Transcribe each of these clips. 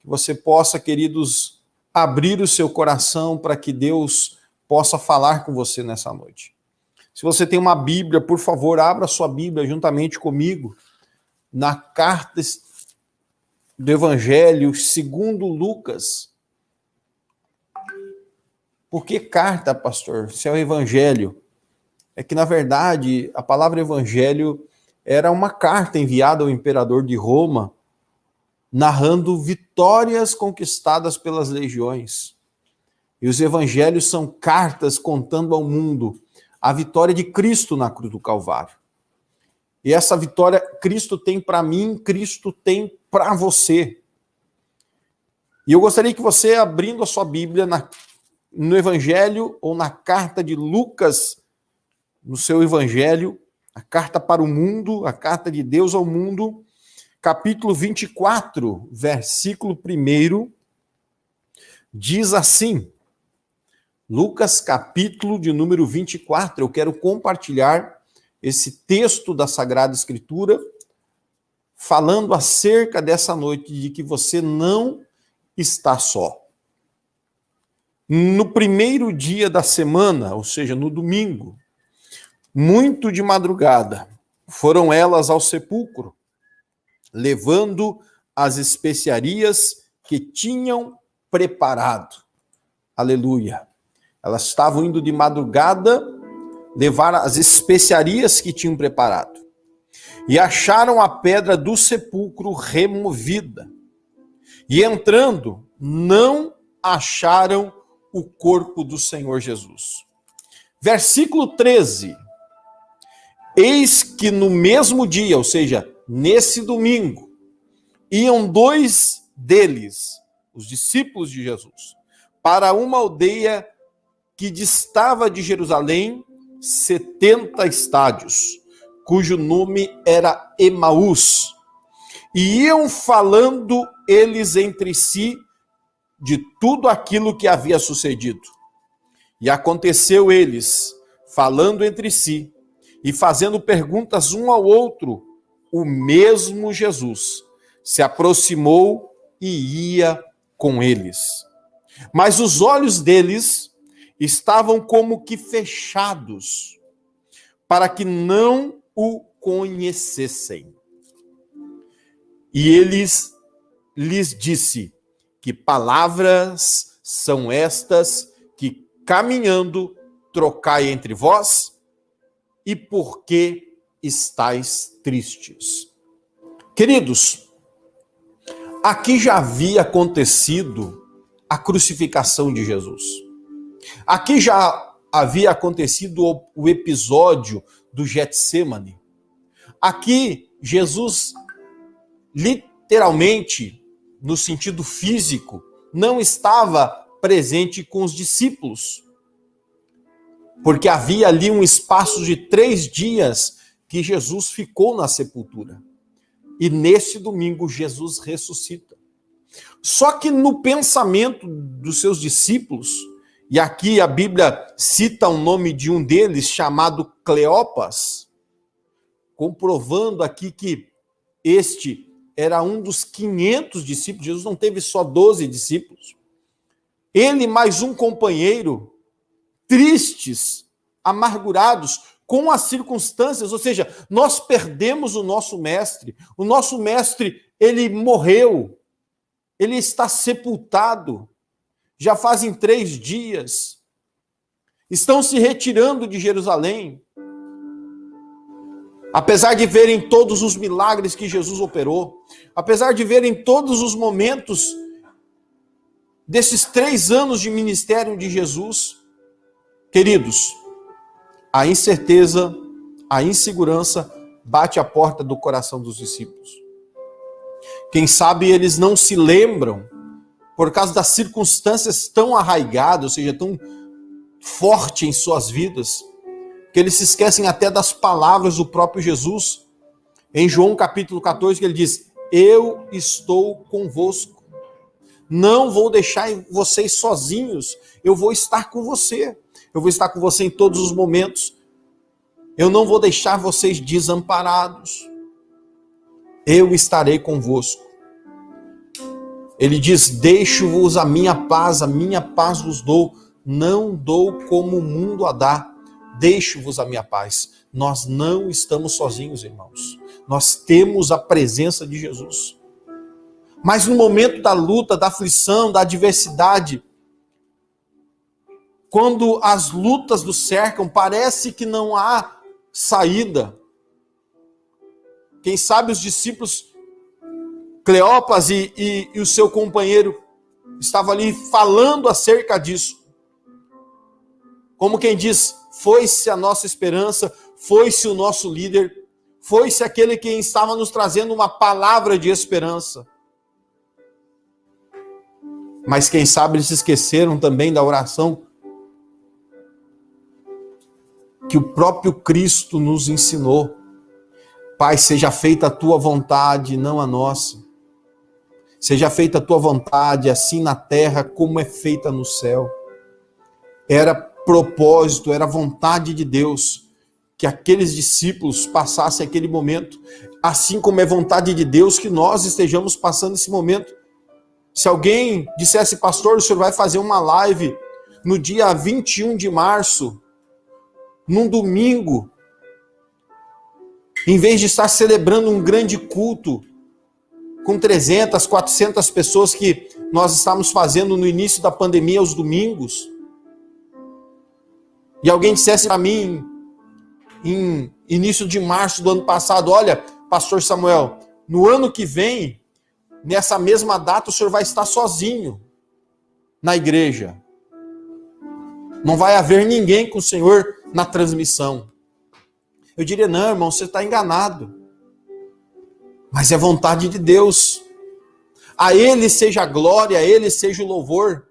que você possa, queridos, abrir o seu coração para que Deus possa falar com você nessa noite. Se você tem uma Bíblia, por favor, abra sua Bíblia juntamente comigo na carta do Evangelho segundo Lucas. Por que carta, pastor? Se é o Evangelho. É que, na verdade, a palavra Evangelho era uma carta enviada ao imperador de Roma, narrando vitórias conquistadas pelas legiões. E os Evangelhos são cartas contando ao mundo a vitória de Cristo na cruz do Calvário. E essa vitória Cristo tem para mim, Cristo tem para você. E eu gostaria que você, abrindo a sua Bíblia no Evangelho ou na carta de Lucas, no seu Evangelho, a carta para o mundo, a carta de Deus ao mundo, capítulo 24, versículo 1, diz assim, Lucas, capítulo de número 24, eu quero compartilhar esse texto da Sagrada Escritura, falando acerca dessa noite de que você não está só. No primeiro dia da semana, ou seja, no domingo, muito de madrugada, foram elas ao sepulcro, levando as especiarias que tinham preparado. Aleluia. Elas estavam indo de madrugada levar as especiarias que tinham preparado. E acharam a pedra do sepulcro removida. E entrando, não acharam o corpo do Senhor Jesus. Versículo 13. Eis que no mesmo dia, ou seja, nesse domingo, iam dois deles, os discípulos de Jesus, para uma aldeia que distava de Jerusalém 70 estádios, cujo nome era Emaús. E iam falando eles entre si de tudo aquilo que havia sucedido. E aconteceu eles, falando entre si, e fazendo perguntas um ao outro, o mesmo Jesus se aproximou e ia com eles. Mas os olhos deles estavam como que fechados, para que não o conhecessem. E eles lhes disse, que palavras são estas que, caminhando, trocai entre vós? E por que estáis tristes? Queridos, aqui já havia acontecido a crucificação de Jesus. Aqui já havia acontecido o episódio do Getsêmani. Aqui, Jesus, literalmente, no sentido físico, não estava presente com os discípulos. Porque havia ali um espaço de 3 dias que Jesus ficou na sepultura. E nesse domingo, Jesus ressuscita. Só que no pensamento dos seus discípulos, e aqui a Bíblia cita o nome de um deles, chamado Cleopas, comprovando aqui que este era um dos 500 discípulos. Jesus não teve só 12 discípulos. Ele mais um companheiro, tristes, amargurados, com as circunstâncias, ou seja, nós perdemos o nosso mestre. O nosso mestre, ele morreu. Ele está sepultado. Já fazem 3 dias. Estão se retirando de Jerusalém. Apesar de verem todos os milagres que Jesus operou, apesar de verem todos os momentos desses 3 anos de ministério de Jesus, queridos, a incerteza, a insegurança bate à porta do coração dos discípulos. Quem sabe eles não se lembram, por causa das circunstâncias tão arraigadas, ou seja, tão forte em suas vidas, que eles se esquecem até das palavras do próprio Jesus. Em João capítulo 14, que ele diz, eu estou convosco. Não vou deixar vocês sozinhos. Eu vou estar com você. Eu vou estar com você em todos os momentos. Eu não vou deixar vocês desamparados. Eu estarei convosco. Ele diz: deixo-vos a minha paz vos dou, não dou como o mundo a dá, deixo-vos a minha paz. Nós não estamos sozinhos, irmãos. Nós temos a presença de Jesus. Mas no momento da luta, da aflição, da adversidade, quando as lutas nos cercam, parece que não há saída. Quem sabe os discípulos, Cleopas e o seu companheiro, estavam ali falando acerca disso. Como quem diz: foi-se a nossa esperança, foi-se o nosso líder, foi-se aquele que estava nos trazendo uma palavra de esperança. Mas quem sabe eles se esqueceram também da oração que o próprio Cristo nos ensinou. Pai, seja feita a tua vontade, não a nossa. Seja feita a tua vontade, assim na terra como é feita no céu. Era propósito, era vontade de Deus que aqueles discípulos passassem aquele momento, assim como é vontade de Deus que nós estejamos passando esse momento. Se alguém dissesse: pastor, o senhor vai fazer uma live no dia 21 de março, num domingo, em vez de estar celebrando um grande culto com 300, 400 pessoas que nós estávamos fazendo no início da pandemia aos domingos, e alguém dissesse para mim, em início de março do ano passado: olha, pastor Samuel, no ano que vem, nessa mesma data, o senhor vai estar sozinho na igreja. Não vai haver ninguém com o senhor na transmissão. Eu diria: não, irmão, você está enganado. Mas é vontade de Deus. A Ele seja a glória, a Ele seja o louvor.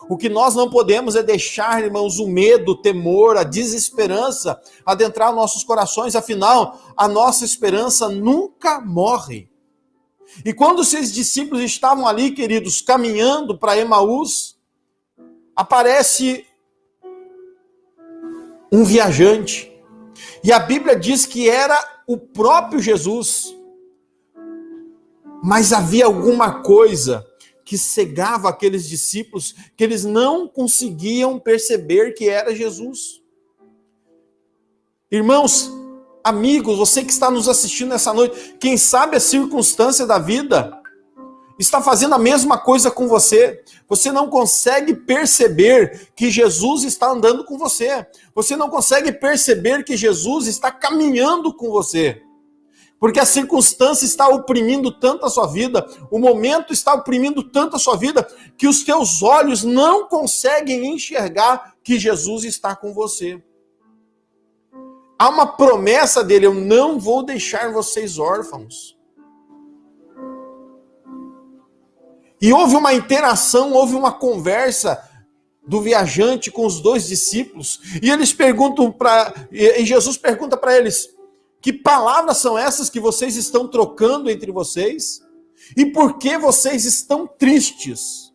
O que nós não podemos é deixar, irmãos, o medo, o temor, a desesperança adentrar nossos corações. Afinal, a nossa esperança nunca morre. E quando esses discípulos estavam ali, queridos, caminhando para Emaús, aparece um viajante. E a Bíblia diz que era o próprio Jesus. Mas havia alguma coisa que cegava aqueles discípulos, que eles não conseguiam perceber que era Jesus. Irmãos, amigos, você que está nos assistindo nessa noite, quem sabe a circunstância da vida está fazendo a mesma coisa com você. Você não consegue perceber que Jesus está andando com você. Você não consegue perceber que Jesus está caminhando com você. Porque a circunstância está oprimindo tanto a sua vida, o momento está oprimindo tanto a sua vida, que os teus olhos não conseguem enxergar que Jesus está com você. Há uma promessa dele: eu não vou deixar vocês órfãos. E houve uma interação, houve uma conversa do viajante com os dois discípulos, e eles perguntam e Jesus pergunta para eles: que palavras são essas que vocês estão trocando entre vocês? E por que vocês estão tristes?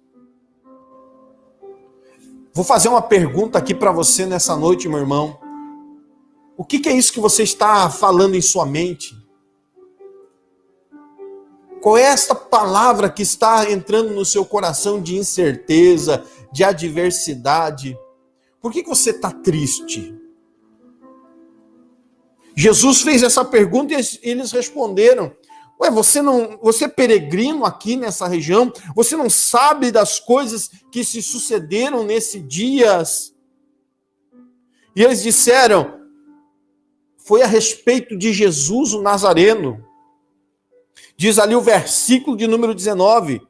Vou fazer uma pergunta aqui para você nessa noite, meu irmão. O que é isso que você está falando em sua mente? Qual é esta palavra que está entrando no seu coração de incerteza, de adversidade? Por que você está triste? Jesus fez essa pergunta e eles responderam: ué, você é peregrino aqui nessa região? Você não sabe das coisas que se sucederam nesses dias? E eles disseram: foi a respeito de Jesus o Nazareno. Diz ali o versículo de número 19,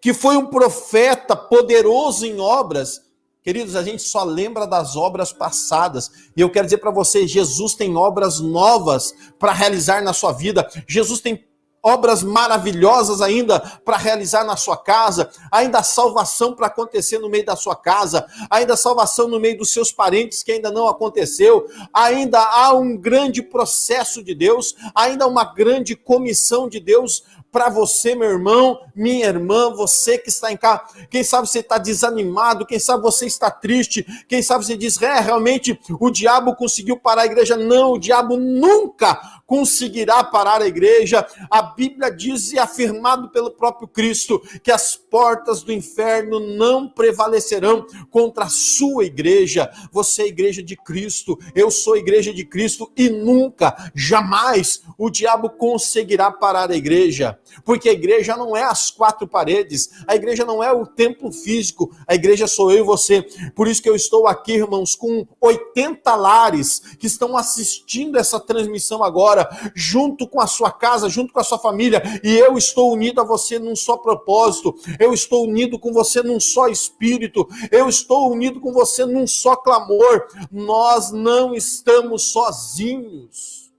que foi um profeta poderoso em obras. Queridos, a gente só lembra das obras passadas. E eu quero dizer para você, Jesus tem obras novas para realizar na sua vida. Jesus tem obras maravilhosas ainda para realizar na sua casa. Ainda há salvação para acontecer no meio da sua casa. Ainda há salvação no meio dos seus parentes que ainda não aconteceu. Ainda há um grande processo de Deus. Ainda há uma grande comissão de Deus para você, meu irmão, minha irmã, você que está em casa. Quem sabe você está desanimado, quem sabe você está triste, quem sabe você diz: realmente o diabo conseguiu parar a igreja. Não, o diabo nunca conseguirá parar a igreja. A Bíblia diz, e afirmado pelo próprio Cristo, que as portas do inferno não prevalecerão contra a sua igreja. Você é a igreja de Cristo, eu sou a igreja de Cristo, e nunca, jamais, o diabo conseguirá parar a igreja, porque a igreja não é as quatro paredes, a igreja não é o templo físico, a igreja sou eu e você. Por isso que eu estou aqui, irmãos, com 80 lares que estão assistindo essa transmissão agora, junto com a sua casa, junto com a sua família, e eu estou unido a você num só propósito, eu estou unido com você num só espírito, eu estou unido com você num só clamor. Nós não estamos sozinhos.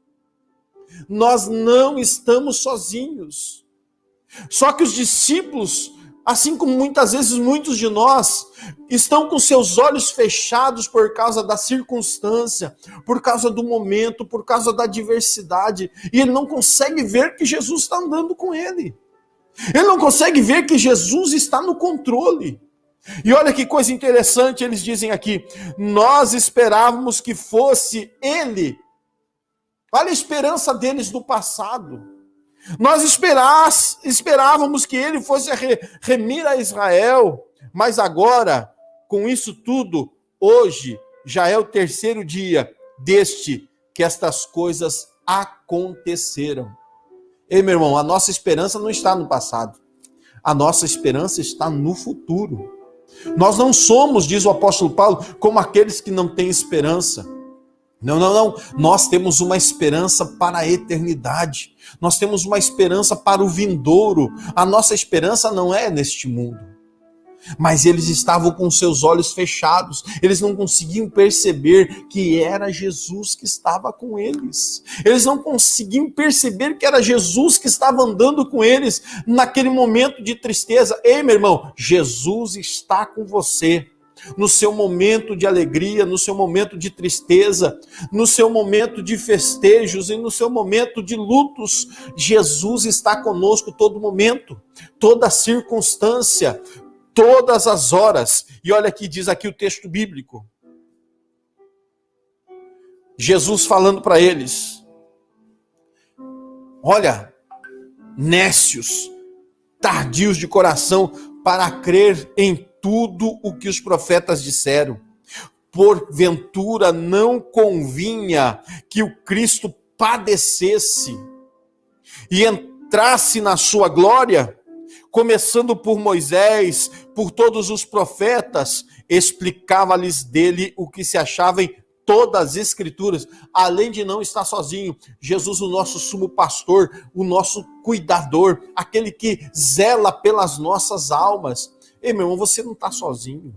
Nós não estamos sozinhos. Só que os discípulos, assim como muitas vezes muitos de nós, estão com seus olhos fechados por causa da circunstância, por causa do momento, por causa da adversidade, e ele não consegue ver que Jesus está andando com ele. Ele não consegue ver que Jesus está no controle. E olha que coisa interessante, eles dizem aqui: nós esperávamos que fosse ele. Olha a esperança deles do passado. Nós esperávamos que ele fosse remir a Israel, mas agora, com isso tudo, hoje já é o terceiro dia desde que estas coisas aconteceram. Ei, meu irmão, a nossa esperança não está no passado. A nossa esperança está no futuro. Nós não somos, diz o apóstolo Paulo, como aqueles que não têm esperança. Não. Nós temos uma esperança para a eternidade. Nós temos uma esperança para o vindouro. A nossa esperança não é neste mundo. Mas eles estavam com seus olhos fechados. Eles não conseguiam perceber que era Jesus que estava com eles. Eles não conseguiam perceber que era Jesus que estava andando com eles naquele momento de tristeza. Ei, meu irmão, Jesus está com você. No seu momento de alegria, no seu momento de tristeza, no seu momento de festejos e no seu momento de lutos, Jesus está conosco todo momento, toda circunstância, todas as horas. E olha que diz aqui o texto bíblico. Jesus falando para eles: olha, nécios, tardios de coração para crer em tudo o que os profetas disseram. Porventura não convinha que o Cristo padecesse e entrasse na sua glória? Começando por Moisés, por todos os profetas, explicava-lhes dele o que se achava em todas as escrituras. Além de não estar sozinho, Jesus, o nosso sumo pastor, o nosso cuidador, aquele que zela pelas nossas almas. Ei, meu irmão, você não está sozinho.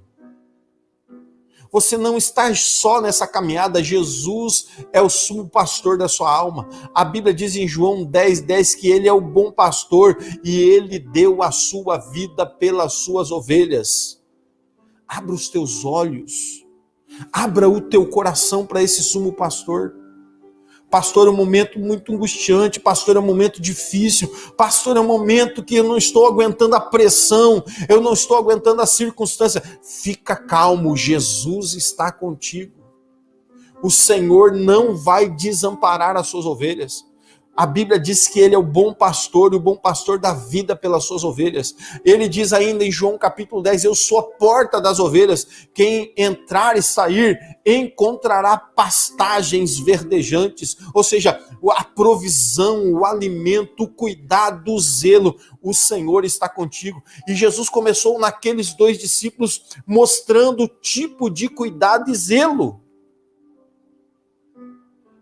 Você não está só nessa caminhada. Jesus é o sumo pastor da sua alma. A Bíblia diz em João 10:10 que ele é o bom pastor e ele deu a sua vida pelas suas ovelhas. Abra os teus olhos. Abra o teu coração para esse sumo pastor. Pastor, é um momento muito angustiante. Pastor, é um momento difícil. Pastor, é um momento que eu não estou aguentando a pressão. Eu não estou aguentando a circunstância. Fica calmo, Jesus está contigo. O Senhor não vai desamparar as suas ovelhas. A Bíblia diz que ele é o bom pastor, e o bom pastor dá vida pelas suas ovelhas. Ele diz ainda em João capítulo 10, eu sou a porta das ovelhas. Quem entrar e sair encontrará pastagens verdejantes. Ou seja, a provisão, o alimento, o cuidado, o zelo. O Senhor está contigo. E Jesus começou naqueles 2 discípulos mostrando o tipo de cuidado e zelo.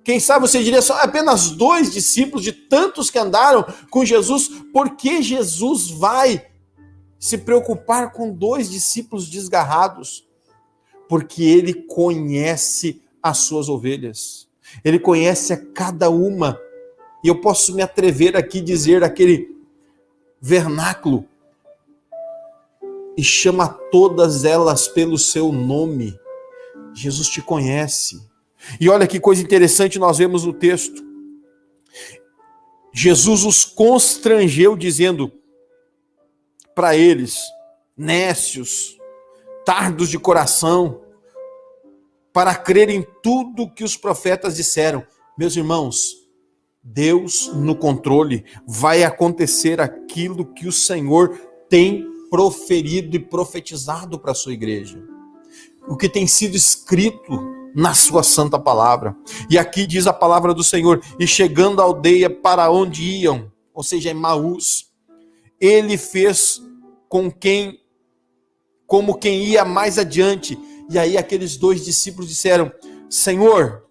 Quem sabe você diria, só apenas 2 discípulos de tantos que andaram com Jesus, por que Jesus vai se preocupar com 2 discípulos desgarrados? Porque ele conhece as suas ovelhas, ele conhece a cada uma, e eu posso me atrever aqui a dizer aquele vernáculo, e chama todas elas pelo seu nome. Jesus te conhece. E olha que coisa interessante nós vemos no texto. Jesus os constrangeu dizendo para eles, nécios, tardos de coração, para crer em tudo que os profetas disseram. Meus irmãos, Deus no controle, vai acontecer aquilo que o Senhor tem proferido e profetizado para a sua igreja. O que tem sido escrito na sua santa palavra. E aqui diz a palavra do Senhor: e chegando à aldeia para onde iam, ou seja, Emaús, ele fez como quem ia mais adiante. E aí aqueles 2 discípulos disseram: Senhor,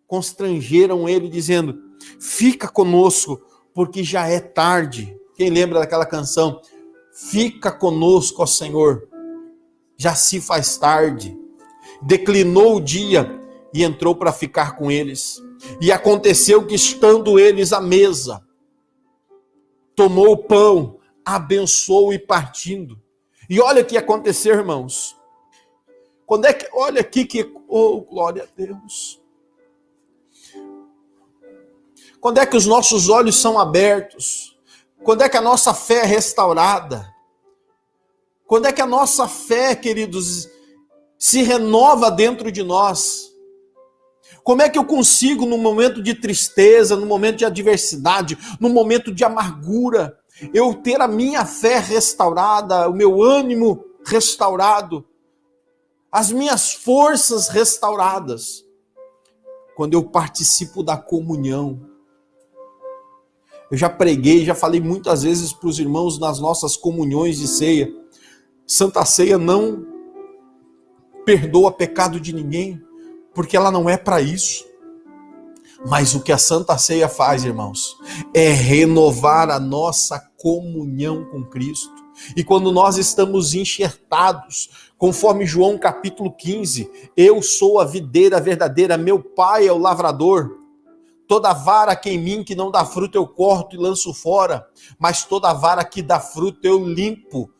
constrangeram ele dizendo: fica conosco, porque já é tarde. Quem lembra daquela canção? Fica conosco, ó Senhor, já se faz tarde. Declinou o dia e entrou para ficar com eles. E aconteceu que, estando eles à mesa, tomou o pão, abençoou e partindo. E olha o que aconteceu, irmãos. Olha aqui que, oh, glória a Deus. Quando é que os nossos olhos são abertos? Quando é que a nossa fé é restaurada? Quando é que a nossa fé, queridos, se renova dentro de nós? Como é que eu consigo, no momento de tristeza, no momento de adversidade, no momento de amargura, eu ter a minha fé restaurada, o meu ânimo restaurado, as minhas forças restauradas? Quando eu participo da comunhão. Eu já preguei, já falei muitas vezes para os irmãos nas nossas comunhões de ceia. Santa Ceia não perdoa pecado de ninguém, porque ela não é para isso. Mas o que a Santa Ceia faz, irmãos, é renovar a nossa comunhão com Cristo. E quando nós estamos enxertados, conforme João capítulo 15, eu sou a videira verdadeira, meu pai é o lavrador. Toda vara que em mim que não dá fruto eu corto e lanço fora, mas toda vara que dá fruto eu limpo,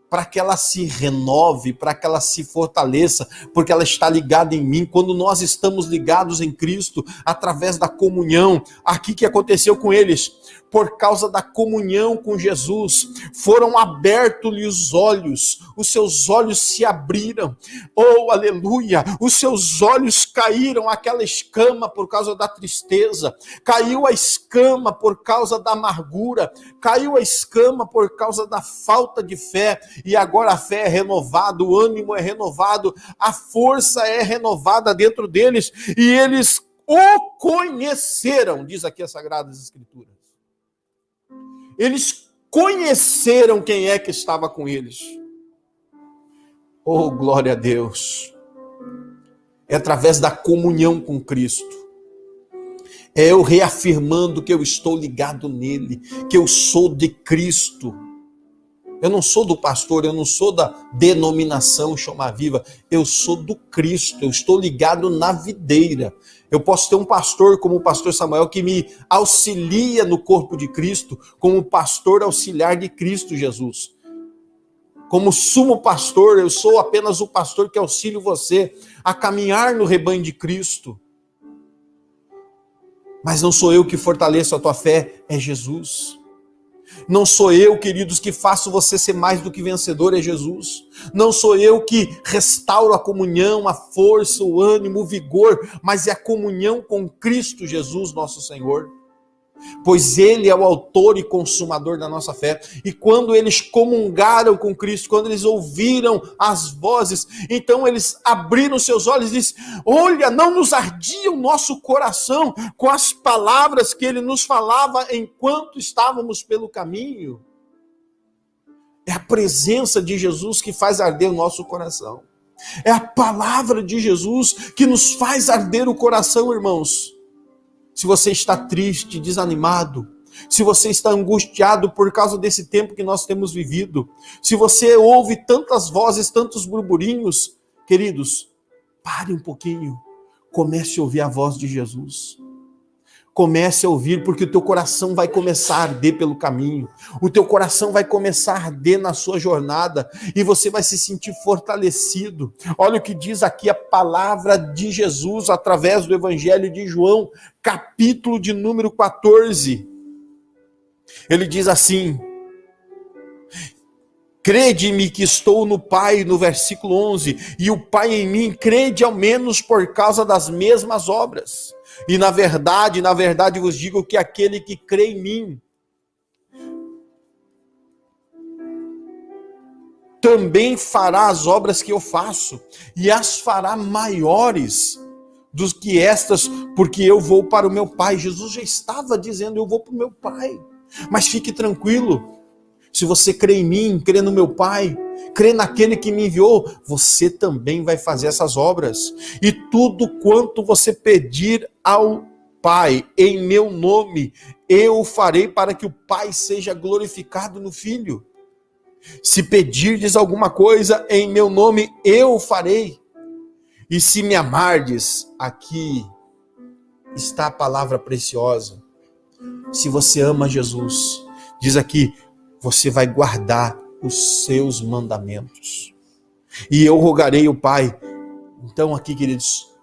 para que ela se renove, para que ela se fortaleça, porque ela está ligada em mim. Quando nós estamos ligados em Cristo, através da comunhão, aqui que aconteceu com eles, por causa da comunhão com Jesus, foram abertos-lhe os seus olhos se abriram, oh aleluia, os seus olhos caíram, aquela escama por causa da tristeza, caiu a escama por causa da amargura, caiu a escama por causa da falta de fé, e agora a fé é renovada, o ânimo é renovado, a força é renovada dentro deles, e eles o conheceram, diz aqui as Sagradas Escrituras. Eles conheceram quem é que estava com eles. Oh, glória a Deus. É através da comunhão com Cristo. É eu reafirmando que eu estou ligado nele, que eu sou de Cristo. Eu não sou do pastor, eu não sou da denominação Chama Viva, eu sou do Cristo, eu estou ligado na videira. Eu posso ter um pastor como o pastor Samuel que me auxilia no corpo de Cristo, como pastor auxiliar de Cristo Jesus. Como sumo pastor, eu sou apenas o pastor que auxilio você a caminhar no rebanho de Cristo. Mas não sou eu que fortaleço a tua fé, é Jesus. Não sou eu, queridos, que faço você ser mais do que vencedor, é Jesus. Não sou eu que restauro a comunhão, a força, o ânimo, o vigor, mas é a comunhão com Cristo Jesus, nosso Senhor. Pois Ele é o autor e consumador da nossa fé. E quando eles comungaram com Cristo, quando eles ouviram as vozes, então eles abriram seus olhos e disseram: olha, não nos ardia o nosso coração com as palavras que Ele nos falava enquanto estávamos pelo caminho. É a presença de Jesus que faz arder o nosso coração. É a palavra de Jesus que nos faz arder o coração, irmãos. Se você está triste, desanimado, se você está angustiado por causa desse tempo que nós temos vivido, se você ouve tantas vozes, tantos burburinhos, queridos, pare um pouquinho, comece a ouvir a voz de Jesus. Comece a ouvir, porque o teu coração vai começar a arder pelo caminho. O teu coração vai começar a arder na sua jornada e você vai se sentir fortalecido. Olha o que diz aqui a palavra de Jesus através do Evangelho de João, capítulo de número 14. Ele diz assim: crede-me que estou no Pai, no versículo 11, e o Pai em mim, crede ao menos por causa das mesmas obras. E na verdade vos digo que aquele que crê em mim também fará as obras que eu faço, e as fará maiores do que estas, porque eu vou para o meu Pai. Jesus já estava dizendo, eu vou para o meu Pai. Mas fique tranquilo, se você crê em mim, crê no meu Pai, crê naquele que me enviou, você também vai fazer essas obras. E tudo quanto você pedir ao Pai, em meu nome, eu o farei, para que o Pai seja glorificado no Filho. Se pedirdes alguma coisa em meu nome, eu o farei. E se me amardes, aqui está a palavra preciosa. Se você ama Jesus, diz aqui, você vai guardar os seus mandamentos. E eu rogarei ao Pai. Então aqui, queridos,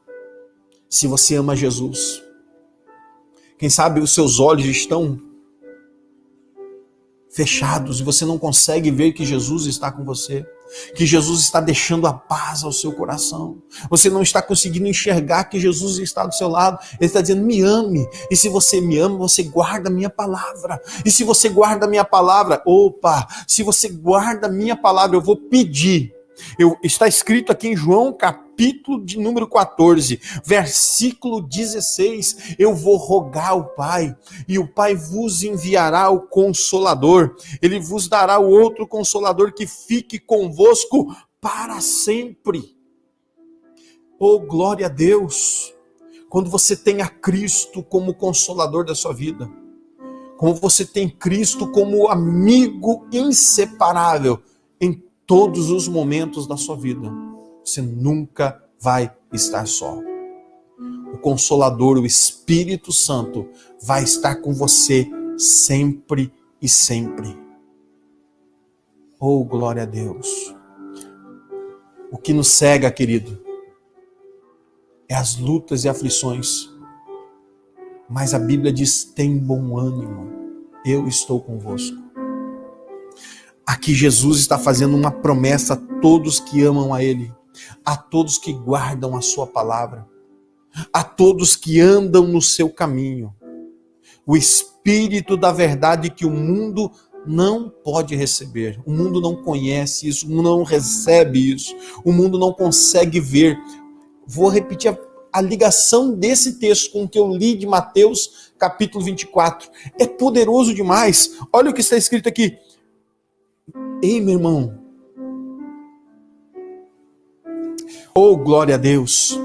se você ama Jesus, quem sabe os seus olhos estão fechados e você não consegue ver que Jesus está com você, que Jesus está deixando a paz ao seu coração. Você não está conseguindo enxergar que Jesus está do seu lado. Ele está dizendo, me ame. E se você me ama, você guarda a minha palavra. E se você guarda a minha palavra, se você guarda a minha palavra, eu vou pedir. Está escrito aqui em João, capítulo de número 14, versículo 16, eu vou rogar ao Pai, e o Pai vos enviará o Consolador, ele vos dará o outro Consolador que fique convosco para sempre. Oh, glória a Deus! Quando você tem a Cristo como Consolador da sua vida, quando você tem Cristo como amigo inseparável em todos os momentos da sua vida, você nunca vai estar só. O Consolador, o Espírito Santo, vai estar com você sempre e sempre. Oh, glória a Deus! O que nos cega, querido, é as lutas e aflições. Mas a Bíblia diz, tem bom ânimo, eu estou convosco. Aqui Jesus está fazendo uma promessa a todos que amam a Ele, a todos que guardam a sua palavra, a todos que andam no seu caminho. O Espírito da verdade que o mundo não pode receber, o mundo não conhece isso, o mundo não recebe isso, o mundo não consegue ver. Vou repetir a ligação desse texto com o que eu li de Mateus capítulo 24. É poderoso demais. Olha o que está escrito aqui. Ei, meu irmão. Oh, glória a Deus.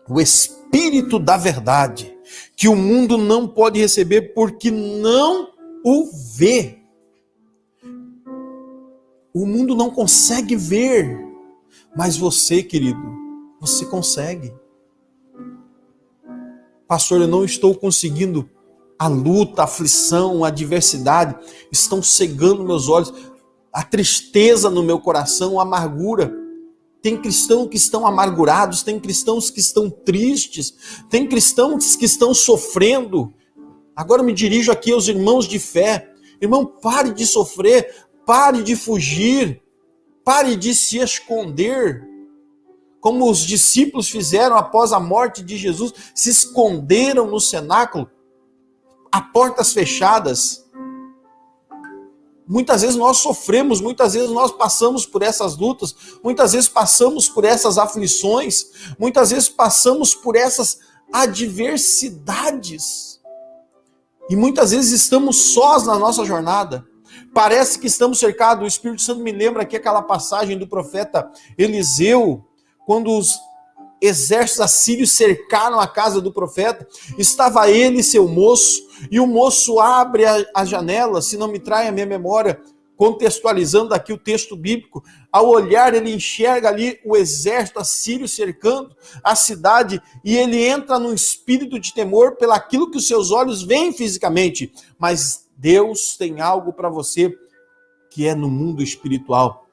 O Espírito da verdade, que o mundo não pode receber porque não o vê. O mundo não consegue ver. Mas você, querido, você consegue. Pastor, eu não estou conseguindo. A luta, a aflição, a adversidade estão cegando meus olhos. A tristeza no meu coração, a amargura. Tem cristãos que estão amargurados, tem cristãos que estão tristes, tem cristãos que estão sofrendo. Agora eu me dirijo aqui aos irmãos de fé. Irmão, pare de sofrer, pare de fugir, pare de se esconder. Como os discípulos fizeram após a morte de Jesus, se esconderam no cenáculo, a portas fechadas. Muitas vezes nós sofremos, muitas vezes nós passamos por essas lutas, muitas vezes passamos por essas aflições, muitas vezes passamos por essas adversidades. E muitas vezes estamos sós na nossa jornada. Parece que estamos cercados. O Espírito Santo me lembra aqui aquela passagem do profeta Eliseu, quando os exércitos assírios cercaram a casa do profeta, estava ele e seu moço, e o moço abre a janela, se não me trai a minha memória, contextualizando aqui o texto bíblico, ao olhar ele enxerga ali o exército assírio cercando a cidade, e ele entra num espírito de temor pelaquilo que os seus olhos veem fisicamente, mas Deus tem algo para você que é no mundo espiritual.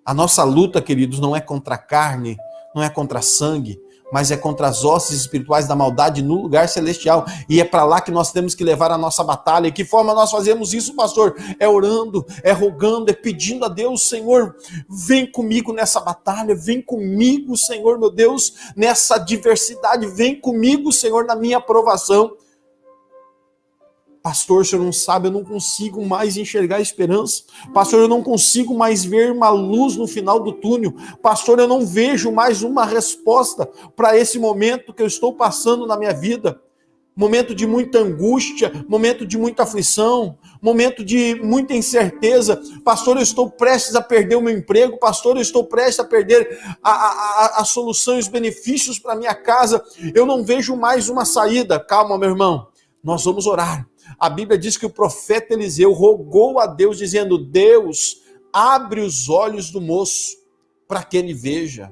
A nossa luta, queridos, não é contra a carne, não é contra sangue, mas é contra as hostes espirituais da maldade no lugar celestial. E é para lá que nós temos que levar a nossa batalha. E que forma nós fazemos isso, pastor? É orando, é rogando, é pedindo a Deus, Senhor, vem comigo nessa batalha, vem comigo, Senhor, meu Deus, nessa adversidade, vem comigo, Senhor, na minha aprovação. Pastor, o senhor não sabe, eu não consigo mais enxergar a esperança. Pastor, eu não consigo mais ver uma luz no final do túnel. Pastor, eu não vejo mais uma resposta para esse momento que eu estou passando na minha vida. Momento de muita angústia, momento de muita aflição, momento de muita incerteza. Pastor, eu estou prestes a perder o meu emprego. Pastor, eu estou prestes a perder a solução e os benefícios para minha casa. Eu não vejo mais uma saída. Calma, meu irmão, nós vamos orar. A Bíblia diz que o profeta Eliseu rogou a Deus, dizendo: Deus, abre os olhos do moço para que ele veja.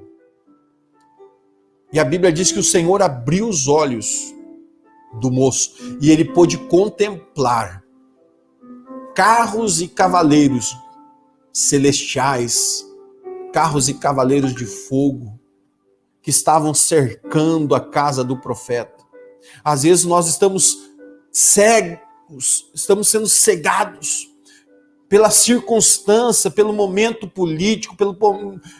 E a Bíblia diz que o Senhor abriu os olhos do moço e ele pôde contemplar carros e cavaleiros celestiais, carros e cavaleiros de fogo que estavam cercando a casa do profeta. Às vezes nós estamos cegos, estamos sendo cegados pela circunstância, pelo momento político,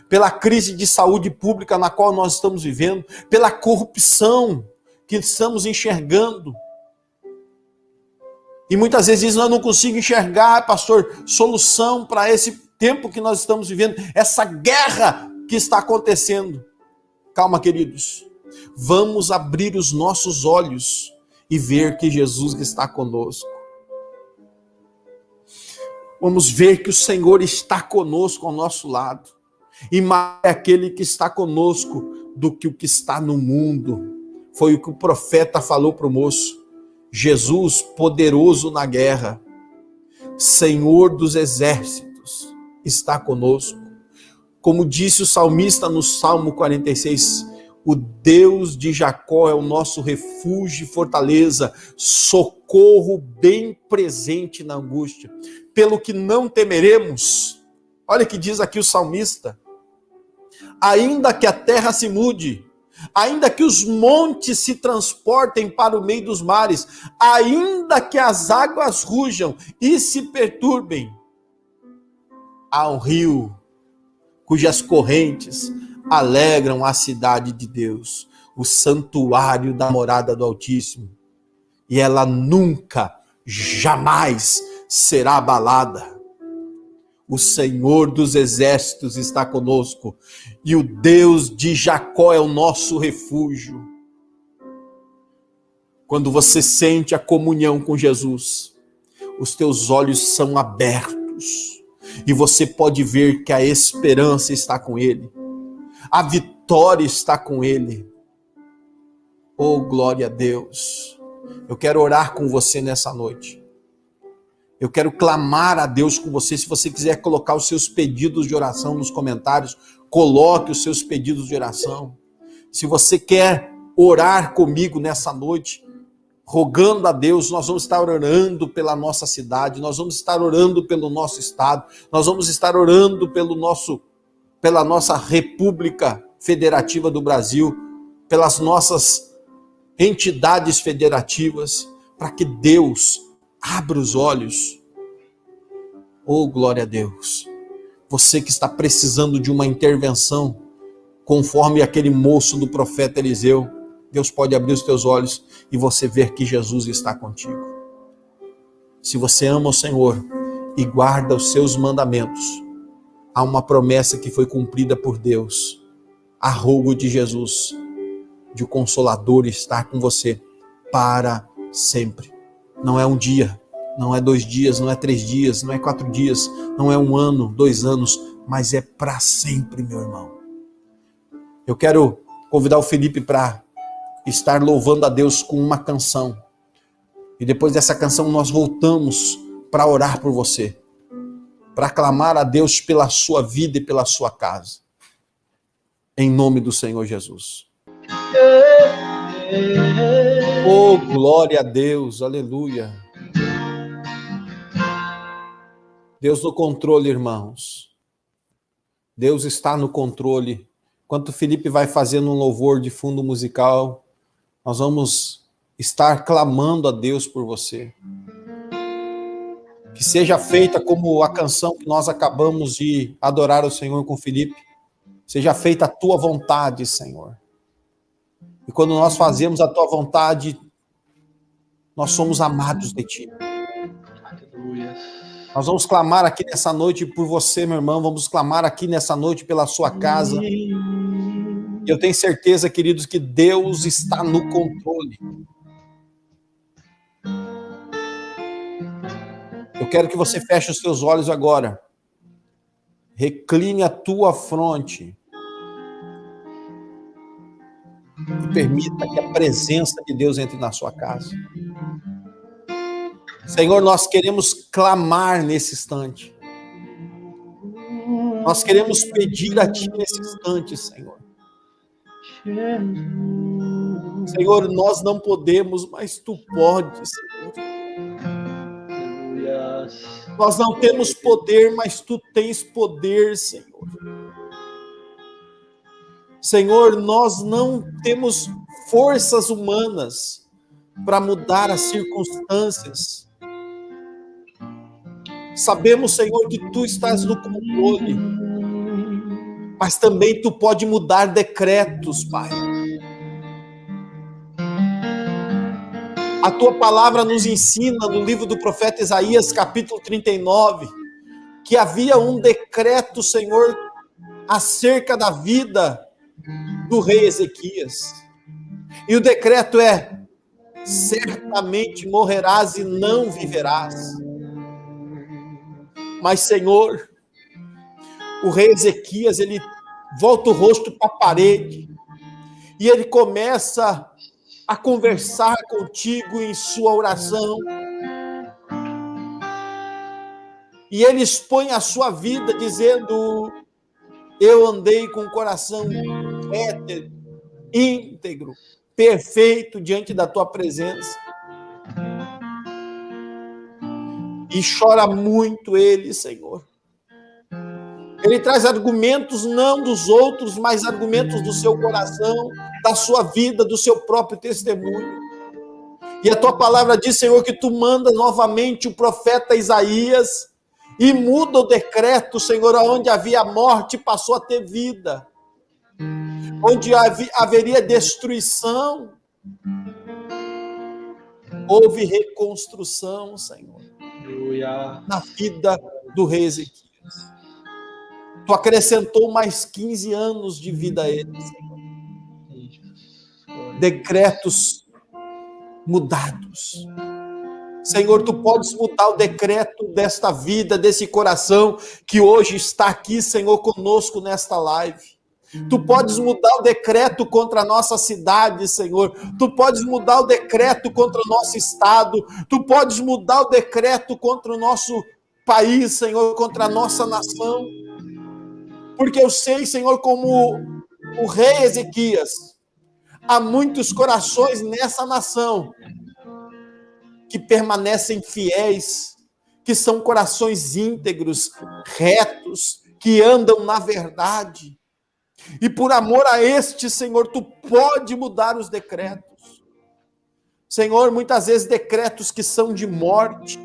pela crise de saúde pública na qual nós estamos vivendo, pela corrupção que estamos enxergando. E muitas vezes nós não conseguimos enxergar, pastor, solução para esse tempo que nós estamos vivendo, essa guerra que está acontecendo. Calma, queridos. Vamos abrir os nossos olhos e ver que Jesus está conosco. Vamos ver que o Senhor está conosco ao nosso lado. E mais é aquele que está conosco do que o que está no mundo. Foi o que o profeta falou para o moço. Jesus, poderoso na guerra, Senhor dos exércitos, está conosco. Como disse o salmista no Salmo 46, o Deus de Jacó é o nosso refúgio e fortaleza, socorro bem presente na angústia. Pelo que não temeremos, olha o que diz aqui o salmista, ainda que a terra se mude, ainda que os montes se transportem para o meio dos mares, ainda que as águas rujam e se perturbem, há um rio cujas correntes alegram a cidade de Deus, o santuário da morada do Altíssimo, e ela nunca, jamais será abalada. O Senhor dos exércitos está conosco, e o Deus de Jacó é o nosso refúgio. Quando você sente a comunhão com Jesus, os teus olhos são abertos, e você pode ver que a esperança está com Ele, a vitória está com Ele. Oh, glória a Deus! Eu quero orar com você nessa noite. Eu quero clamar a Deus com você. Se você quiser colocar os seus pedidos de oração nos comentários, coloque os seus pedidos de oração. Se você quer orar comigo nessa noite, rogando a Deus, nós vamos estar orando pela nossa cidade, nós vamos estar orando pelo nosso estado, nós vamos estar orando pela nossa República Federativa do Brasil, pelas nossas entidades federativas, para que Deus abra os olhos. Oh, glória a Deus. Você que está precisando de uma intervenção, conforme aquele moço do profeta Eliseu, Deus pode abrir os teus olhos e você ver que Jesus está contigo. Se você ama o Senhor e guarda os seus mandamentos, há uma promessa que foi cumprida por Deus, a rogo de Jesus, de o Consolador estar com você para sempre. Não é um dia, não é 2 dias, não é 3 dias, não é 4 dias, não é 1 ano, 2 anos, mas é para sempre, meu irmão. Eu quero convidar o Felipe para estar louvando a Deus com uma canção. E depois dessa canção nós voltamos para orar por você, para clamar a Deus pela sua vida e pela sua casa. Em nome do Senhor Jesus. Oh, glória a Deus, aleluia. Deus no controle, irmãos. Deus está no controle Enquanto o Felipe vai fazendo um louvor de fundo musical, nós vamos estar clamando a Deus por você. Que seja feita como a canção que nós acabamos de adorar o Senhor com o Felipe. Seja feita a tua vontade, Senhor. E quando nós fazemos a tua vontade, nós somos amados de ti. Aleluia. Nós vamos clamar aqui nessa noite por você, meu irmão. Vamos clamar aqui nessa noite pela sua casa. E eu tenho certeza, queridos, que Deus está no controle. Eu quero que você feche os seus olhos agora. Recline a tua fronte. E permita que a presença de Deus entre na sua casa. Senhor, nós queremos clamar nesse instante. Nós queremos pedir a Ti nesse instante, Senhor. Senhor, nós não podemos, mas Tu podes, Senhor. Nós não temos poder, mas Tu tens poder, Senhor. Senhor, nós não temos forças humanas para mudar as circunstâncias. Sabemos, Senhor, que Tu estás no controle, mas também Tu pode mudar decretos, Pai. A Tua palavra nos ensina, no livro do profeta Isaías, capítulo 39, que havia um decreto, Senhor, acerca da vida do rei Ezequias. E o decreto é: certamente morrerás e não viverás. Mas, Senhor, o rei Ezequias, ele volta o rosto para a parede e ele começa a conversar contigo em sua oração. E ele expõe a sua vida dizendo: eu andei com o coração reto, íntegro, perfeito diante da tua presença. E chora muito ele, Senhor. Ele traz argumentos não dos outros, mas argumentos do seu coração, da sua vida, do seu próprio testemunho. E a tua palavra diz, Senhor, que tu manda novamente o profeta Isaías e muda o decreto, Senhor, onde havia morte passou a ter vida. Onde haveria destruição, houve reconstrução, Senhor. Na vida do rei Ezequias. Tu acrescentou mais 15 anos de vida a ele, Senhor. Decretos mudados. Senhor, tu podes mudar o decreto desta vida, desse coração que hoje está aqui, Senhor, conosco nesta live. Tu podes mudar o decreto contra a nossa cidade, Senhor. Tu podes mudar o decreto contra o nosso estado. Tu podes mudar o decreto contra o nosso país, Senhor, contra a nossa nação. Porque eu sei, Senhor, como o rei Ezequias, há muitos corações nessa nação que permanecem fiéis, que são corações íntegros, retos, que andam na verdade. E por amor a este, Senhor, tu pode mudar os decretos. Senhor, muitas vezes decretos que são de morte.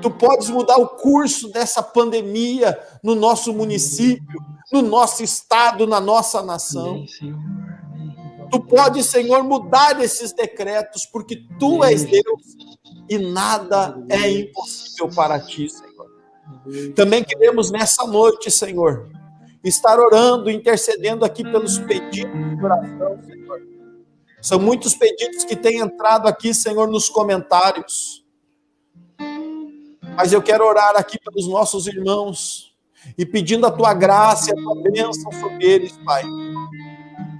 Tu podes mudar o curso dessa pandemia no nosso município, no nosso estado, na nossa nação. Tu podes, Senhor, mudar esses decretos, porque tu és Deus e nada é impossível para ti, Senhor. Também queremos nessa noite, Senhor, estar orando, intercedendo aqui pelos pedidos de oração, Senhor. São muitos pedidos que têm entrado aqui, Senhor, nos comentários. Mas eu quero orar aqui pelos nossos irmãos e pedindo a tua graça e a tua bênção sobre eles, Pai.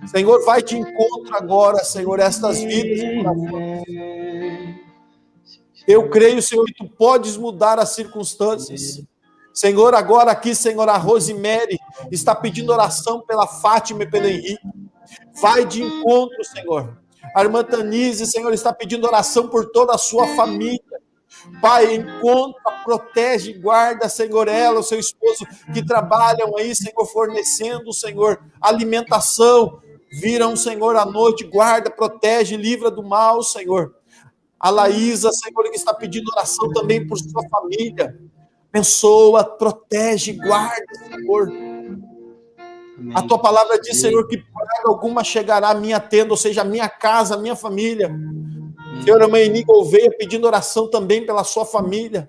Senhor, vai de encontro agora, Senhor, estas vidas e corações. Eu creio, Senhor, que tu podes mudar as circunstâncias. Senhor, agora aqui, Senhor, a Rosemary está pedindo oração pela Fátima e pelo Henrique. Vai de encontro, Senhor. A irmã Tanise, Senhor, está pedindo oração por toda a sua família. Pai, encontra, protege, guarda, Senhor, ela, o seu esposo, que trabalham aí, Senhor, fornecendo, Senhor, alimentação, viram, Senhor, à noite, guarda, protege, livra do mal, Senhor. A Laísa, Senhor, que está pedindo oração também por sua família. Abençoa, protege, guarda, Senhor. A tua palavra diz, Senhor, que praga alguma chegará à minha tenda, ou seja, à minha casa, à minha família. Senhor, a mãe Eniga Gouveia pedindo oração também pela sua família.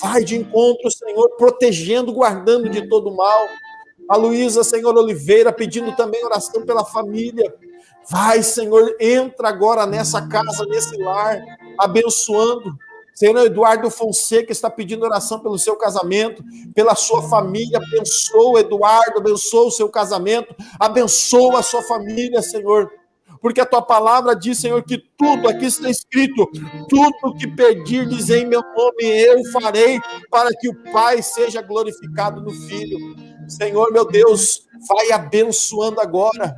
Vai de encontro, Senhor, protegendo, guardando de todo mal. A Luísa, Senhor Oliveira, pedindo também oração pela família. Vai, Senhor, entra agora nessa casa, nesse lar, abençoando. Senhor Eduardo Fonseca está pedindo oração pelo seu casamento, pela sua família. Abençoa, Eduardo, abençoa o seu casamento, abençoa a sua família, Senhor. Porque a tua palavra diz, Senhor, que tudo, aqui está escrito, tudo que pedirdes em meu nome, eu farei, para que o Pai seja glorificado no Filho. Senhor, meu Deus, vai abençoando agora,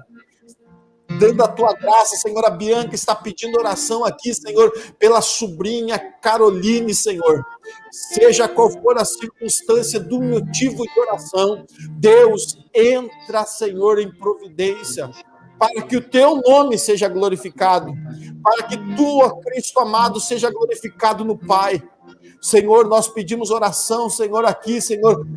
dando a tua graça, Senhor. A Bianca está pedindo oração aqui, Senhor, pela sobrinha Caroline, Senhor. Seja qual for a circunstância do motivo de oração, Deus, entra, Senhor, em providência, para que o teu nome seja glorificado, para que tu, ó Cristo amado, seja glorificado no Pai. Senhor, nós pedimos oração, Senhor, aqui, Senhor,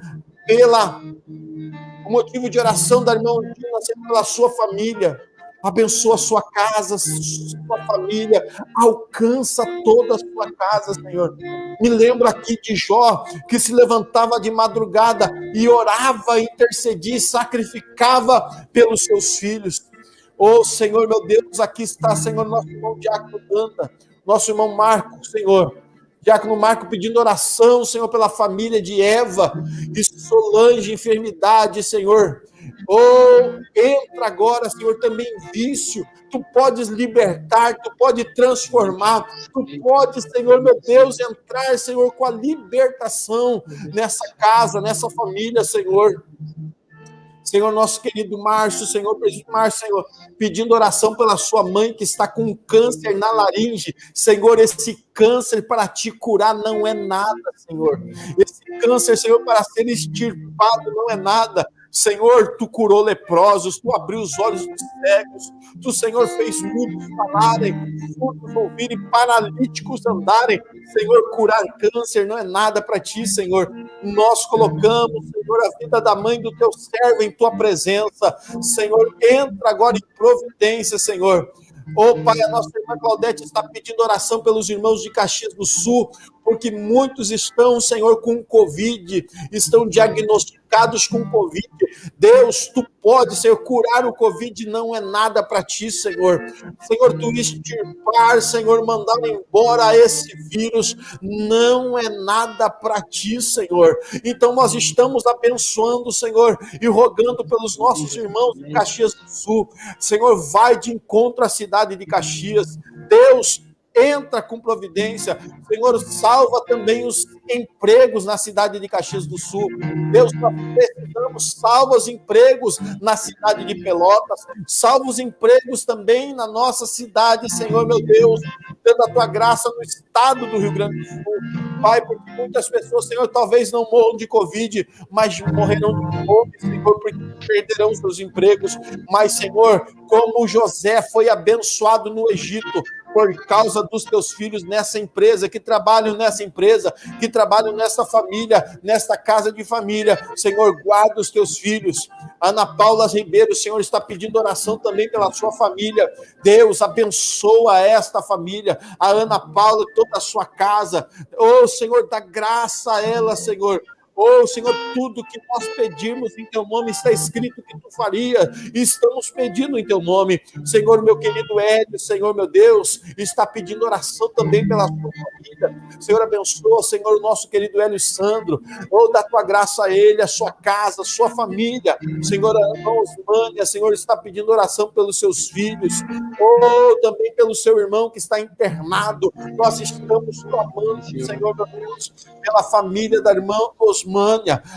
o motivo de oração da irmã Ondina, Senhor, pela sua família. Abençoa a sua casa, sua família, alcança toda a sua casa, Senhor. Me lembro aqui de Jó, que se levantava de madrugada e orava, intercedia, sacrificava pelos seus filhos. Oh, Senhor, meu Deus, aqui está, Senhor, nosso irmão Diácono Danta, nosso irmão Marco, Senhor. Diácono Marco pedindo oração, Senhor, pela família de Eva e Solange, enfermidade, Senhor. Oh, entra agora, Senhor, também vício. Tu podes libertar, tu podes transformar, tu podes, Senhor, meu Deus, entrar, Senhor, com a libertação nessa casa, nessa família, Senhor. Senhor, nosso querido Márcio, Senhor, presbítero Márcio, Senhor, pedindo oração pela sua mãe que está com câncer na laringe. Senhor, esse câncer para te curar não é nada, Senhor. Esse câncer, Senhor, para ser extirpado não é nada. Senhor, tu curou leprosos, tu abriu os olhos dos cegos, tu, Senhor, fez muitos falarem, surdos ouvirem, paralíticos andarem. Senhor, curar câncer não é nada para ti, Senhor. Nós colocamos, Senhor, a vida da mãe do teu servo em tua presença. Senhor, entra agora em providência, Senhor. Oh, Pai, a nossa irmã Claudete está pedindo oração pelos irmãos de Caxias do Sul, porque muitos estão, Senhor, com Covid, estão diagnosticados com Covid. Deus, tu pode, Senhor, curar o Covid, não é nada para ti, Senhor. Senhor, tu extirpar, Senhor, mandar embora esse vírus, não é nada para ti, Senhor. Então nós estamos abençoando, Senhor, e rogando pelos nossos irmãos de Caxias do Sul. Senhor, vai de encontro à cidade de Caxias. Deus, entra com providência. Senhor, salva também os empregos na cidade de Caxias do Sul. Deus, nós precisamos, salva os empregos na cidade de Pelotas, salva os empregos também na nossa cidade, Senhor, meu Deus, dando a tua graça no estado do Rio Grande do Sul. Pai, porque muitas pessoas, Senhor, talvez não morram de Covid, mas morrerão de fome, Senhor, porque perderão seus empregos. Mas, Senhor, como José foi abençoado no Egito, por causa dos teus filhos nessa empresa, que trabalham nessa empresa, que trabalham nessa família, nesta casa de família. Senhor, guarda os teus filhos. Ana Paula Ribeiro, o Senhor está pedindo oração também pela sua família. Deus, abençoa esta família, a Ana Paula e toda a sua casa. Oh, Senhor, dá graça a ela, Senhor. Oh, Senhor, tudo que nós pedimos em teu nome está escrito que tu faria, e estamos pedindo em teu nome. Senhor, meu querido Hélio, Senhor, meu Deus, está pedindo oração também pela sua família. Senhor, abençoa, Senhor, o nosso querido Hélio Sandro. Oh, dá tua graça a ele, a sua casa, a sua família. Senhor, a irmã Osmânia, Senhor, está pedindo oração pelos seus filhos. Oh, também pelo seu irmão que está internado. Nós estamos clamando, Senhor, meu Deus, pela família da irmã Osmânia.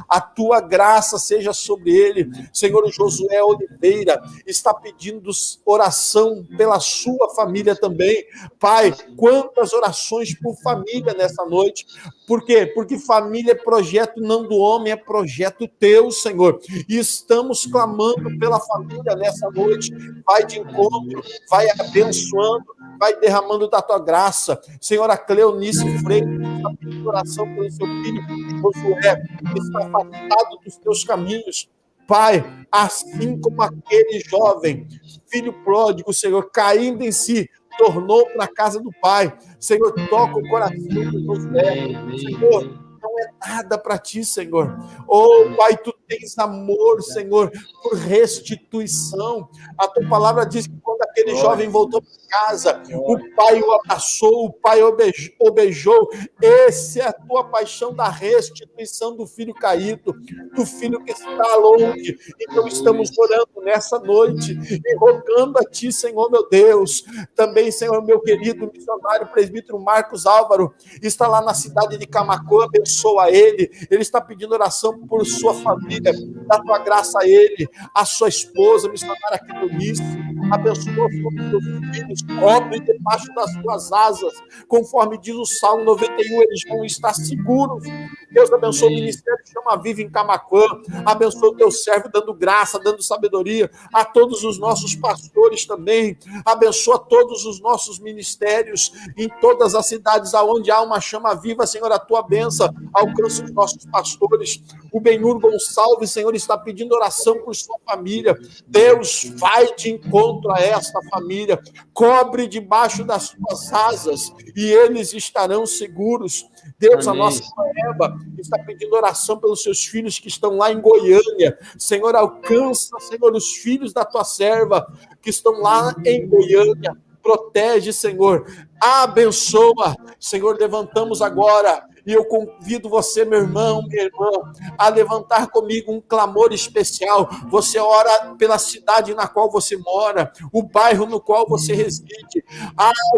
A tua graça seja sobre ele. Senhor, o Josué Oliveira está pedindo oração pela sua família também. Pai, quantas orações por família família nessa noite. Por quê? Porque família é projeto não do homem, é projeto teu, Senhor. E estamos clamando pela família nessa noite. Vai de encontro, vai abençoando, vai derramando da tua graça. Senhora Cleonice Freitas, está pedindo oração pelo seu filho Josué, que está afastado dos teus caminhos. Pai, assim como aquele jovem, filho pródigo, Senhor, caindo em si, tornou para a casa do Pai. Senhor, toca o coração do Josué. Senhor, não é nada para ti, Senhor. Oh, Pai, tu tens amor, Senhor, por restituição. A tua palavra diz que quando aquele jovem voltou para casa, o Pai o abraçou, o Pai o beijou. Essa é a tua paixão da restituição do filho caído, do filho que está longe. Então estamos orando nessa noite e rogando a ti, Senhor, meu Deus. Também, Senhor, meu querido missionário presbítero Marcos Álvaro, está lá na cidade de Camaquã, abençoa ele. Ele está pedindo oração por sua família, dá tua graça a ele, a sua esposa, missionária Cleonice. Abençoa os teus filhos, cobre debaixo das tuas asas, conforme diz o Salmo 91, eles vão estar seguros. Deus abençoe o ministério Chama Viva em Camaquã, abençoa o teu servo, dando graça, dando sabedoria, a todos os nossos pastores também, abençoa todos os nossos ministérios, em todas as cidades aonde há uma chama viva, Senhor, a tua bênção alcança os nossos pastores. O Benhur Gonçalves, Senhor, está pedindo oração por sua família. Deus, vai de encontro a esta família, cobre debaixo das tuas asas e eles estarão seguros. Deus, amém. A nossa Eva está pedindo oração pelos seus filhos que estão lá em Goiânia. Senhor, alcança, Senhor, os filhos da tua serva que estão lá em Goiânia. Protege, Senhor. Abençoa. Senhor, levantamos agora. E eu convido você, meu irmão, minha irmã, a levantar comigo um clamor especial. Você ora pela cidade na qual você mora, o bairro no qual você reside,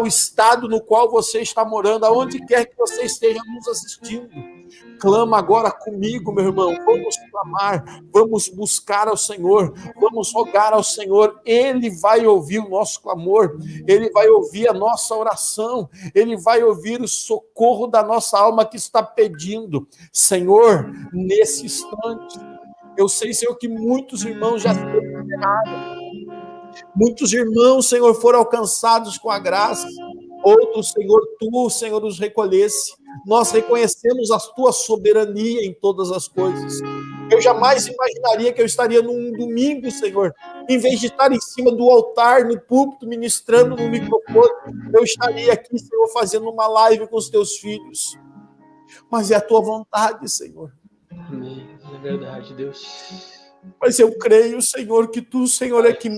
o estado no qual você está morando, aonde quer que você esteja nos assistindo. Clama agora comigo, meu irmão. Vamos clamar, vamos buscar ao Senhor, vamos rogar ao Senhor. Ele vai ouvir o nosso clamor, ele vai ouvir a nossa oração, ele vai ouvir o socorro da nossa alma que está pedindo. Senhor, nesse instante, eu sei, Senhor, que muitos irmãos já foram liberados, muitos irmãos, Senhor, foram alcançados com a graça. Outros, Senhor, tu, Senhor, os recolhesse. Nós reconhecemos a tua soberania em todas as coisas. Eu jamais imaginaria que eu estaria num domingo, Senhor, em vez de estar em cima do altar, no púlpito, ministrando no microfone, eu estaria aqui, Senhor, fazendo uma live com os teus filhos. Mas é a tua vontade, Senhor. Amém. É verdade, Deus. Mas eu creio, Senhor, que tu, Senhor, é que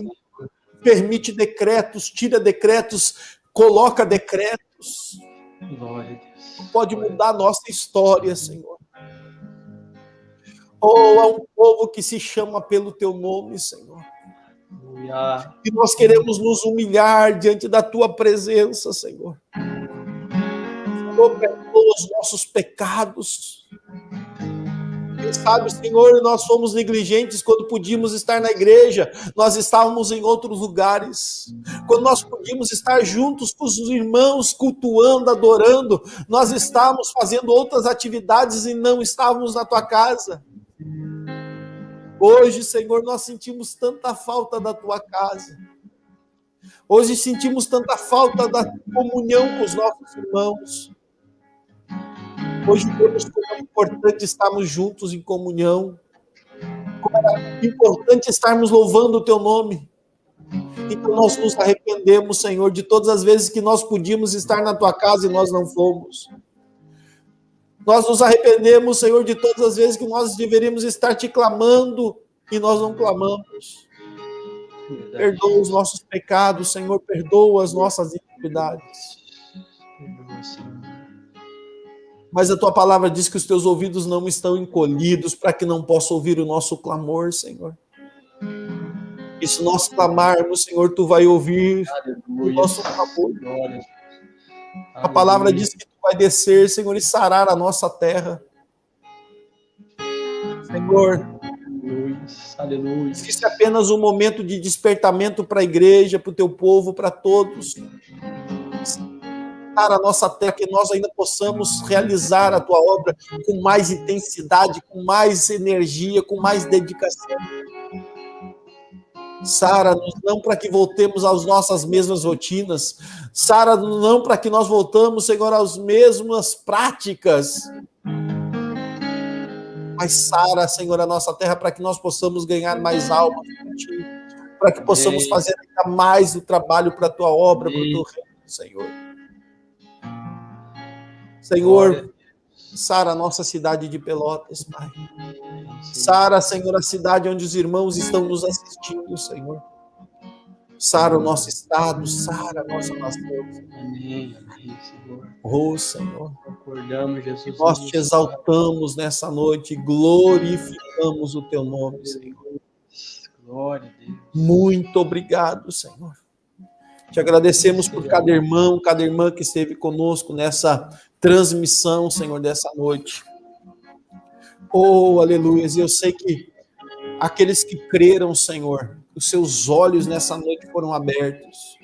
permite decretos, tira decretos, coloca decretos. Glória a Deus. Pode mudar a nossa história, Senhor. Ou há um povo que se chama pelo teu nome, Senhor. E nós queremos nos humilhar diante da tua presença, Senhor. Senhor, perdoa os nossos pecados. Quem sabe, Senhor, nós fomos negligentes quando podíamos estar na igreja, nós estávamos em outros lugares. Quando nós podíamos estar juntos com os irmãos, cultuando, adorando, nós estávamos fazendo outras atividades e não estávamos na tua casa. Hoje, Senhor, nós sentimos tanta falta da tua casa. Hoje sentimos tanta falta da comunhão com os nossos irmãos. Hoje vemos como é importante estarmos juntos em comunhão, como é importante estarmos louvando o teu nome. Então nós nos arrependemos, Senhor, de todas as vezes que nós podíamos estar na tua casa e nós não fomos. Nós nos arrependemos, Senhor, de todas as vezes que nós deveríamos estar te clamando e nós não clamamos. Perdoa os nossos pecados, Senhor, perdoa as nossas iniquidades. Perdoa, Senhor. Mas a tua palavra diz que os teus ouvidos não estão encolhidos para que não possa ouvir o nosso clamor, Senhor. E se nós clamarmos, Senhor, tu vai ouvir o nosso clamor. A palavra diz que tu vai descer, Senhor, e sarar a nossa terra. Senhor, aleluia. Se isso é apenas um momento de despertamento para a igreja, para o teu povo, para todos. a nossa terra, que nós ainda possamos realizar a tua obra com mais intensidade, com mais energia, com mais dedicação. Sara-nos não para que voltemos às nossas mesmas rotinas. Sara-nos não para que nós voltamos, Senhor, às mesmas práticas. Mas sara, Senhor, a nossa terra para que nós possamos ganhar mais almas por ti, para que possamos fazer ainda mais o trabalho para a tua obra, para o teu reino, Senhor. Senhor, sara a nossa cidade de Pelotas, Pai. Sara, Senhor, a cidade onde os irmãos estão nos assistindo, Senhor. Sara o nosso estado, sara a nossa nação. Amém, amém, Senhor. Oh, Senhor. Acordamos, Jesus. Nós te exaltamos nessa noite, glorificamos o teu nome, Senhor. Glória a Deus. Muito obrigado, Senhor. Te agradecemos por cada irmão, cada irmã que esteve conosco nessa transmissão, Senhor, dessa noite. Oh, aleluia. E eu sei que aqueles que creram, Senhor, os seus olhos nessa noite foram abertos.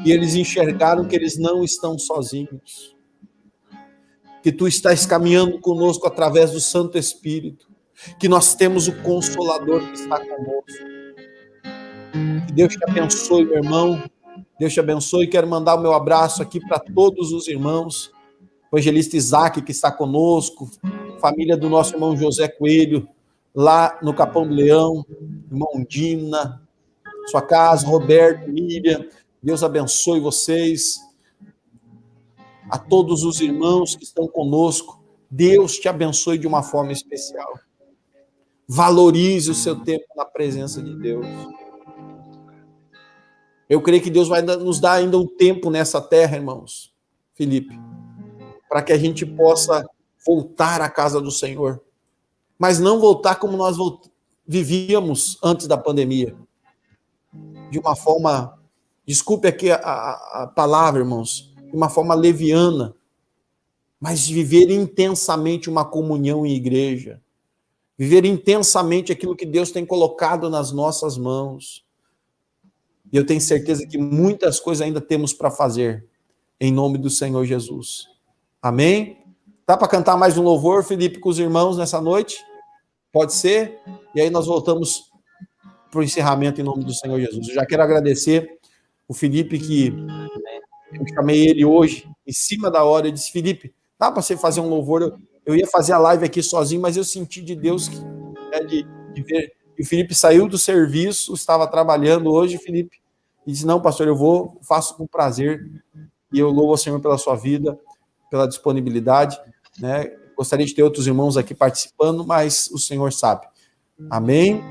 E eles enxergaram que eles não estão sozinhos. Que tu estás caminhando conosco através do Santo Espírito. Que nós temos o Consolador que está conosco. Que Deus te abençoe, meu irmão. Deus te abençoe. Quero mandar o meu abraço aqui para todos os irmãos. O evangelista Isaac, que está conosco. Família do nosso irmão José Coelho, lá no Capão do Leão. Irmão Dina, sua casa, Roberto, Miriam. Deus abençoe vocês. A todos os irmãos que estão conosco, Deus te abençoe de uma forma especial. Valorize o seu tempo na presença de Deus. Eu creio que Deus vai nos dar ainda um tempo nessa terra, irmãos, Felipe, para que a gente possa voltar à casa do Senhor. Mas não voltar como nós vivíamos antes da pandemia. De uma forma, desculpe aqui a palavra, irmãos, de uma forma leviana, mas viver intensamente uma comunhão em igreja, viver intensamente aquilo que Deus tem colocado nas nossas mãos. E eu tenho certeza que muitas coisas ainda temos para fazer, em nome do Senhor Jesus. Amém? Dá para cantar mais um louvor, Felipe, com os irmãos nessa noite? Pode ser? E aí nós voltamos para o encerramento em nome do Senhor Jesus. Eu já quero agradecer o Felipe, que eu chamei ele hoje, em cima da hora, eu disse, Felipe, dá para você fazer um louvor? Eu ia fazer a live aqui sozinho, mas eu senti de Deus de ver. E o Felipe saiu do serviço, estava trabalhando hoje, Felipe, e disse, não, pastor, eu faço com prazer, e eu louvo ao Senhor pela sua vida, pela disponibilidade, né? Gostaria de ter outros irmãos aqui participando, mas o Senhor sabe. Amém?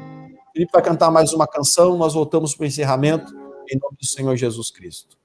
Felipe vai cantar mais uma canção, nós voltamos para o encerramento, em nome do Senhor Jesus Cristo.